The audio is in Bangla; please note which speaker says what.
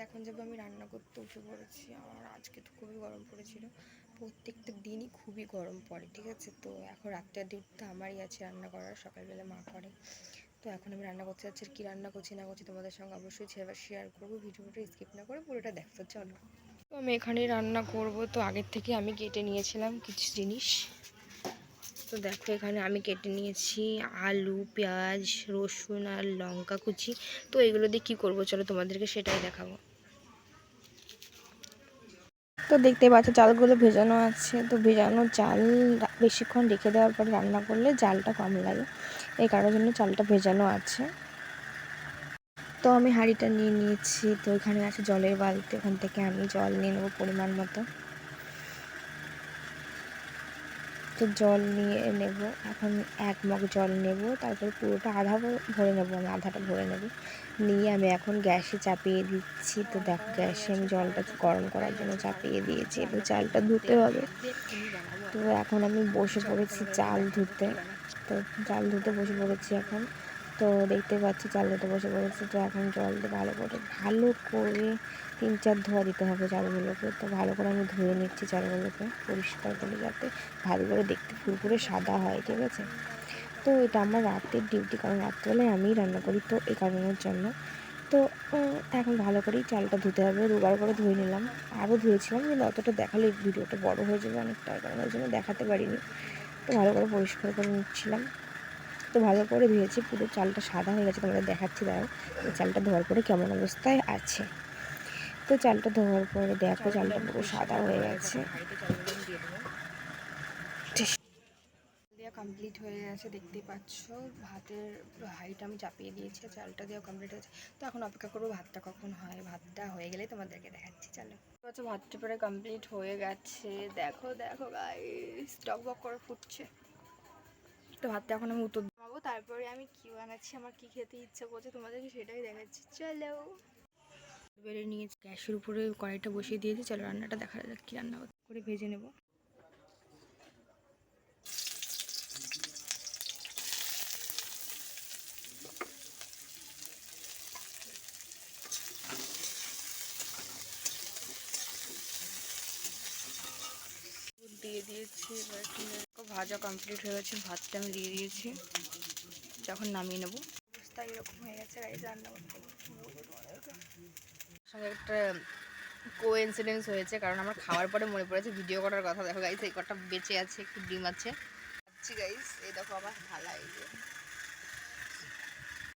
Speaker 1: এখন যাবো আমি রান্না করতে উঠে পড়েছি। আর আজকে তো খুবই গরম পড়েছিল, প্রত্যেকটা দিনই খুবই গরম পড়ে, ঠিক আছে। তো এখন রাত্রের ডিউটিটা আমারই আছে রান্না করার, সকালবেলা মা করে। তো এখন আমি রান্না করতে যাচ্ছি, কী রান্না করছি না করছি তোমাদের সঙ্গে অবশ্যই শেয়ার করবো। ভিডিওটা স্কিপ না করে পুরোটা দেখতে চলো। তো আমি এখানেই রান্না করব। তো আগের থেকে আমি কেটে নিয়েছিলাম কিছু জিনিস। তো দেখো এখানে আমি কেটে নিয়েছি আলু, পেঁয়াজ, রসুন আর লঙ্কা কুচি। তো এগুলো দিয়ে কী করবো চলো তোমাদেরকে সেটাই দেখাবো। তো দেখতে পাচ্ছ চালগুলো ভেজানো আছে। তো ভেজানো চাল বেশিক্ষণ রেখে দেওয়ার পরে রান্না করলে জালটা কম লাগে, এই কারণের জন্য চালটা ভেজানো আছে। তো আমি হাঁড়িটা নিয়ে নিয়েছি। তো এখানে আছে জলের বালতি, ওখান থেকে আমি জল নিয়ে নেবো পরিমাণ মতো। তো জল নিয়ে নেব, এখন 1 মগ জল নেব, তারপর পুরোটা আধা ভরে নেব, আমি আধাটা ভরে নেব। নিয়ে আমি এখন গ্যাসে চাপিয়ে দিচ্ছি। তো দেখো গ্যাসে আমি জলটা গরম করার জন্য চাপিয়ে দিয়েছি। এবার চালটা ধুতে হবে। তো এখন আমি বসে পড়েছি চাল ধুতে। তো চাল ধুতে বসে পড়েছি এখন। তো দেখতে পাচ্ছি চাল ধুতে বসে পড়েছি। তো এখন জল দিয়ে ভালো করে 3-4 ধোয়া দিতে হবে চালগুলোকে। তো ভালো করে আমি ধুয়ে নিচ্ছি চালগুলোকে পরিষ্কার করে, যাতে ভালো করে দেখতে ফুরফুরে সাদা হয়, ঠিক আছে। তো এটা আমার রাতের ডিউটি, কারণ রাত্রেবেলায় আমিই রান্না করি, তো এই কারণের জন্য। তো এখন ভালো করেই চালটা ধুতে হবে। 2বার করে ধুয়ে নিলাম, আরও ধুয়েছিলাম কিন্তু অতটা দেখালে ভিডিওটা বড় হয়ে যাবে অনেকটা, কারণ ওই জন্য দেখাতে পারিনি। তো ভালো করে পরিষ্কার করে নিচ্ছিলাম। তো ভালো করে ধুয়েছি, পুরো চালটা সাদা হয়ে গেছে, তোমাদের দেখাচ্ছি। দাঁড়াও এই চালটা ধোয়ার পরে কেমন অবস্থায় আছে। তো চালটা ধোয়ার পরে দেখো চালটা পুরো সাদা হয়ে গেছে। দেওয়া কমপ্লিট হয়ে গেছে, দেখতেই পাচ্ছ। ভাতের হাঁড়িটা আমি চাপিয়ে দিয়েছি, চালটা দেওয়া কমপ্লিট হয়েছে। তো এখন অপেক্ষা করবো ভাতটা কখন হয়। ভাতটা হয়ে গেলে তোমাদেরকে দেখাচ্ছি, চলো। আচ্ছা ভাতটা পরে কমপ্লিট হয়ে গেছে। দেখো দেখো গাইস, টক বক করে ফুটছে। তো ভাতটা এখন আমি উত্তর দেবো, তারপরে আমি কী বানাচ্ছি, আমার কী খেতে ইচ্ছা করছে তোমাদেরকে সেটাই দেখাচ্ছি, চলো। বেড়ে নিয়েছি, গ্যাসের উপরে কড়াইটা বসিয়ে দিয়েছি। চলো রান্নাটা দেখা যাক, কী রান্না করে ভেজে নেবো। দিয়ে দিয়েছি, এবার ভাজা কমপ্লিট হয়ে গেছে, ভাতটা আমি দিয়ে দিয়েছি। যখন নামিয়ে নেবো অবস্থা এরকম হয়ে গেছে গাইস, রান্না করতে সঙ্গে একটা কোইন্সিডেন্স হয়েছে, কারণ আমার খাওয়ার পরে মনে পড়েছে ভিডিও করার কথা। দেখো গাইস এই কটা বেঁচে আছে, একটু ডিম আছে। গাইস এই দেখো আমার থালা, এই যে